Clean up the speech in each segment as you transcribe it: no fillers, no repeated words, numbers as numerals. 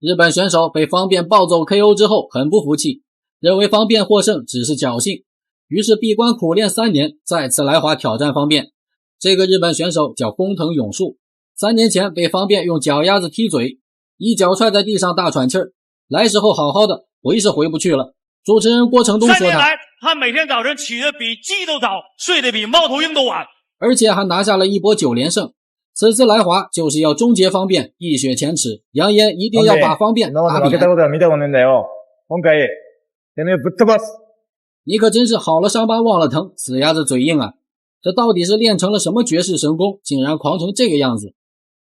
日本选手被方便暴走 KO 之后很不服气，认为方便获胜只是侥幸，于是闭关苦练3年，再次来华挑战方便。这个日本选手叫工藤勇树，3年前被方便用脚丫子踢嘴，一脚踹在地上大喘气儿，来时候好好的，回是回不去了。主持人郭成东说他每天早晨起得比鸡都早，睡得比猫头鹰都晚，而且还拿下了一波9连胜。此次来华就是要终结方便，一雪前耻，扬言一定要把方便打扁。你可真是好了伤疤忘了疼，死鸭子嘴硬啊！这到底是练成了什么绝世神功，竟然狂成这个样子？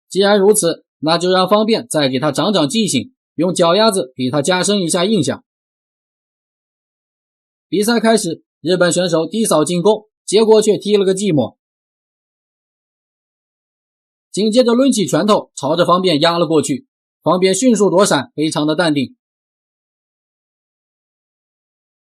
既然如此，那就让方便再给他长长记性，用脚丫子给他加深一下印象。比赛开始，日本选手低扫进攻，结果却踢了个寂寞。紧接着抡起拳头朝着方便压了过去，方便迅速躲闪，非常的淡定。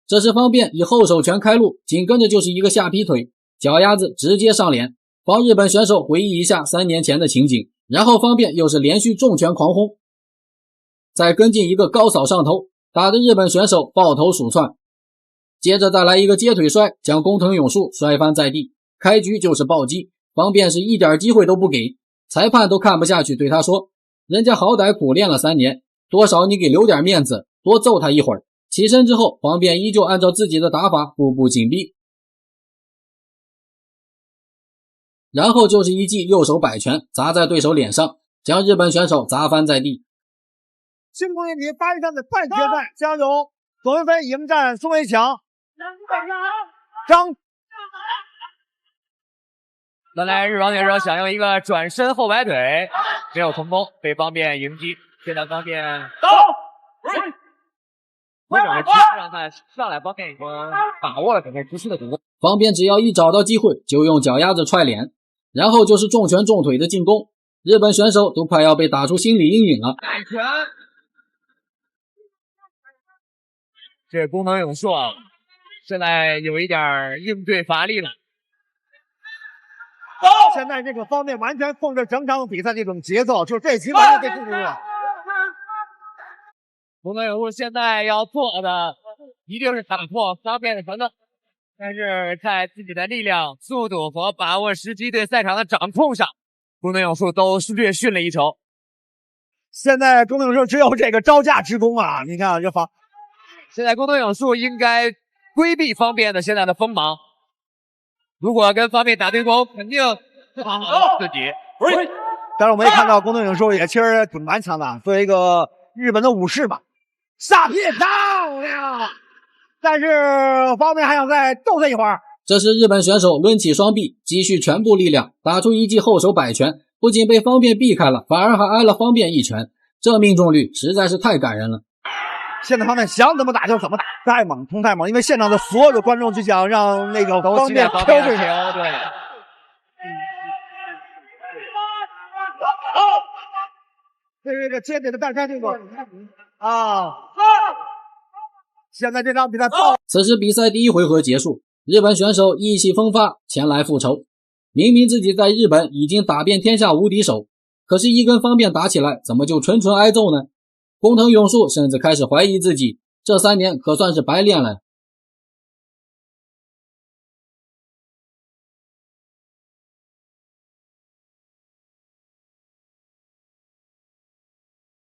这时方便以后手拳开路，紧跟着就是一个下劈腿，脚丫子直接上脸，帮日本选手回忆一下3年前的情景。然后方便又是连续重拳狂轰，再跟进一个高扫上头，打得日本选手抱头鼠窜。接着再来一个接腿摔，将工藤勇树摔翻在地，开局就是暴击，方便是一点机会都不给，裁判都看不下去，对他说：“人家好歹苦练了3年，多少你给留点面子，多揍他一会儿。”起身之后，方便依旧按照自己的打法步步紧逼，然后就是一记右手摆拳砸在对手脸上，将日本选手砸翻在地。新空一体8强的半决赛将由左文飞迎战宋伟强。本来日方选手想用一个转身后摆腿，没有成功，被方便迎击。现在方便我整个姿势让他上来，方便已经把握了整个姿势的主动。方便只要一找到机会就用脚丫子踹脸，然后就是重拳重腿的进攻，日本选手都快要被打出心理阴影了。摆拳，这工藤勇树啊，现在有一点应对乏力了。现在这个方面完全奉着整场比赛这种节奏，就这局完全被控制了。工藤勇树现在要做的一定是打破方便的传统，但是在自己的力量、速度和把握时机对赛场的掌控上，工藤勇树都略逊了一筹。现在工藤勇树只有这个招架之功啊！你看这方，现在工藤勇树应该规避方便的现在的锋芒，如果跟方便打对攻，肯定防好自己。但是我们也看到工藤勇树也其实挺顽强的，作为一个日本的武士吧。下劈漂亮，但是方便还想再斗他一会儿。这时日本选手抡起双臂，积蓄全部力量，打出一记后手摆拳，不仅被方便避开了，反而还挨了方便一拳，这命中率实在是太感人了。现在方面想怎么打就怎么打，太猛，冲太猛，因为现场的所有的观众就想让那个方便挑对手。对。这个接点的半山这个啊，现在这场比赛爆。此时比赛第1回合结束，日本选手意气风发前来复仇，明明自己在日本已经打遍天下无敌手，可是一跟方便打起来，怎么就纯挨揍呢？工藤勇树甚至开始怀疑自己，这3年可算是白练了。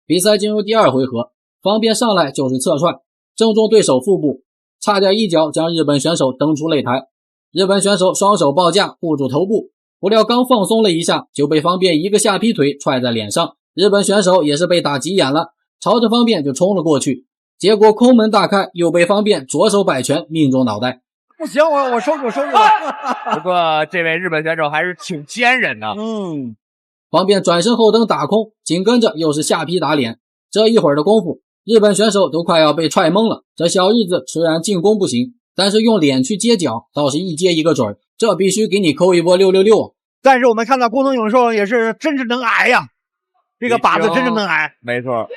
比赛进入第2回合，方便上来就是侧踹，正中对手腹部，差点一脚将日本选手蹬出擂台。日本选手双手抱架护住头部，不料刚放松了一下，就被方便一个下劈腿踹在脸上。日本选手也是被打急眼了，朝着方便就冲了过去，结果空门大开，又被方便左手摆拳命中脑袋。不行，我收住。不过这位日本选手还是挺坚韧的。方便转身后蹬打空，紧跟着又是下劈打脸。这一会儿的功夫，日本选手都快要被踹懵了。这小日子虽然进攻不行，但是用脸去接脚倒是一接一个准，这必须给你扣一波666。但是我们看到工藤勇树也是真是能挨呀，这个靶子真是能挨。没错。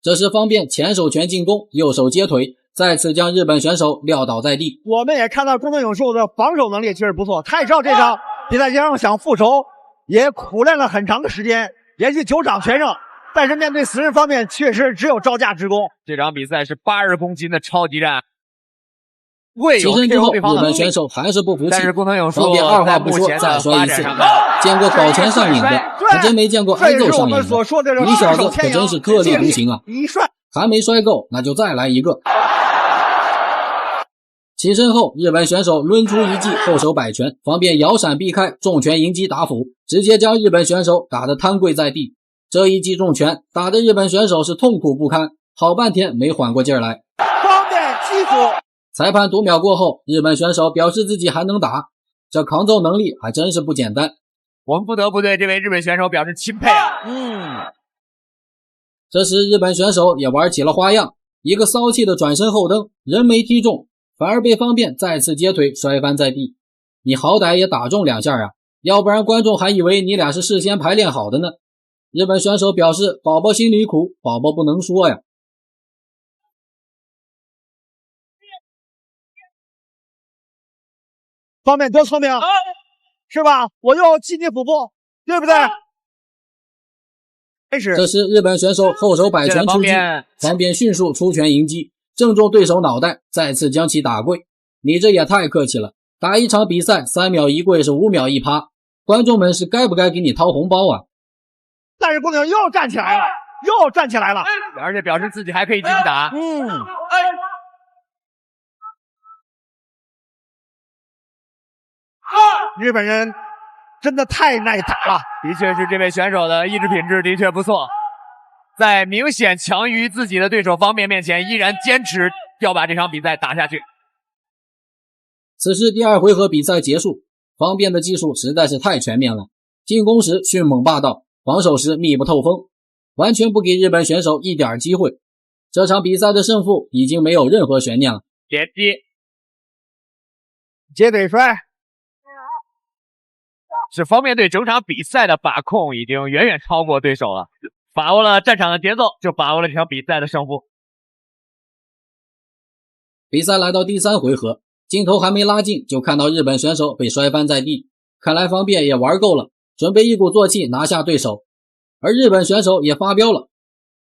这时方便前手拳进攻，右手接腿，再次将日本选手撂倒在地。我们也看到工藤勇树的防守能力确实不错，他也知道这场比赛将想复仇，也苦练了很长的时间，连续9场全胜，但是面对死人方面确实只有招架之功。这场比赛是80公斤的超级战，未有起身之 KO 后，对方的能力日本选手还是不服气，但是工藤勇树方便二话不说在目前的再摔一次发展上。见过搞钱上瘾的，还真没见过挨揍上瘾的。你小子可真是特立独行啊！一摔还没摔够，那就再来一个。起身后，日本选手抡出一记后手摆拳，方便摇闪避开，重拳迎击打phủ，直接将日本选手打得瘫跪在地。这一记重拳打得日本选手是痛苦不堪，好半天没缓过劲儿来。方便击腹。裁判读秒过后，日本选手表示自己还能打，这抗揍能力还真是不简单。我们不得不对这位日本选手表示钦佩啊！这时日本选手也玩起了花样，一个骚气的转身后蹬，人没踢中，反而被方便再次接腿摔翻在地。你好歹也打中2下啊，要不然观众还以为你俩是事先排练好的呢。日本选手表示宝宝心里苦，宝宝不能说呀。方便多聪明，是吧？我又击你腹部，对不对？开始。这时日本选手后手摆拳出击，方便迅速出拳迎击，正中对手脑袋，再次将其打跪。你这也太客气了，打一场比赛3秒一跪是5秒一趴，观众们是该不该给你掏红包啊？但是宫廷又站起来了，又站起来了，而且表示自己还可以继续打。日本人真的太耐打了，的确是这位选手的意志品质的确不错，在明显强于自己的对手方面面前，依然坚持要把这场比赛打下去。此时第2回合比赛结束，方便的技术实在是太全面了，进攻时迅猛霸道，防守时密不透风，完全不给日本选手一点机会。这场比赛的胜负已经没有任何悬念了。连击，接腿摔。是方面对整场比赛的把控已经远远超过对手了，把握了战场的节奏，就把握了这场比赛的胜负。比赛来到第3回合，镜头还没拉近，就看到日本选手被摔翻在地，看来方便也玩够了，准备一鼓作气拿下对手。而日本选手也发飙了，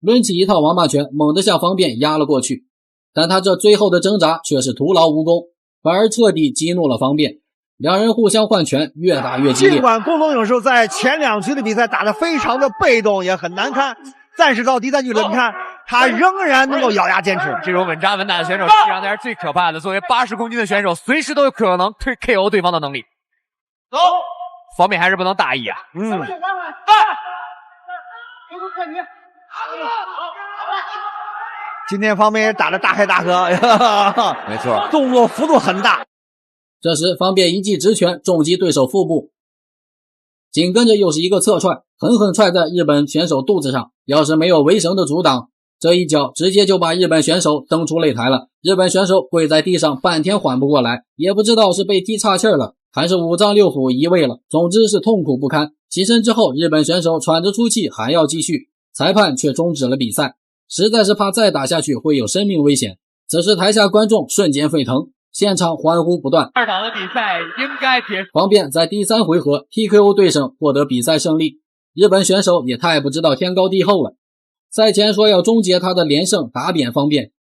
抡起一套王八拳，猛地向方便压了过去，但他这最后的挣扎却是徒劳无功，反而彻底激怒了方便。两人互相换拳，越打越激烈。尽管宫藤勇树在前2局的比赛打得非常的被动，也很难堪，但是到第3局了，你看他仍然能够咬牙坚持。这种稳扎稳打的选手，实际上才是最可怕的。作为80公斤的选手，随时都有可能推 KO 对方的能力。走，方面还是不能大意啊。今天方面也打得大开大合，没错，动作幅度很大。这时方便一记直拳重击对手腹部，紧跟着又是一个侧踹，狠狠踹在日本选手肚子上，要是没有围绳的阻挡，这一脚直接就把日本选手蹬出擂台了。日本选手跪在地上半天缓不过来，也不知道是被踢岔气了还是5脏6腑移位了，总之是痛苦不堪。起身之后，日本选手喘着粗气还要继续，裁判却终止了比赛，实在是怕再打下去会有生命危险。此时台下观众瞬间沸腾，现场欢呼不断。2场的比赛应该结束。方便在第3回合 TKO 对胜，获得比赛胜利。日本选手也太不知道天高地厚了，赛前说要终结他的连胜，打扁方便，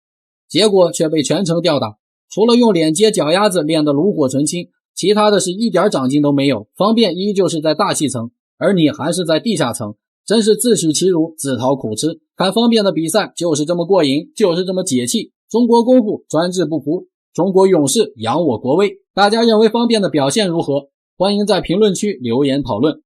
结果却被全程吊打。除了用脸接脚丫子练得炉火纯青，其他的是一点长进都没有。方便依旧是在大气层，而你还是在地下层，真是自取其辱，自讨苦吃。看方便的比赛就是这么过瘾，就是这么解气。中国功夫专制不服，中国勇士扬我国威。大家认为方便的表现如何？欢迎在评论区留言讨论。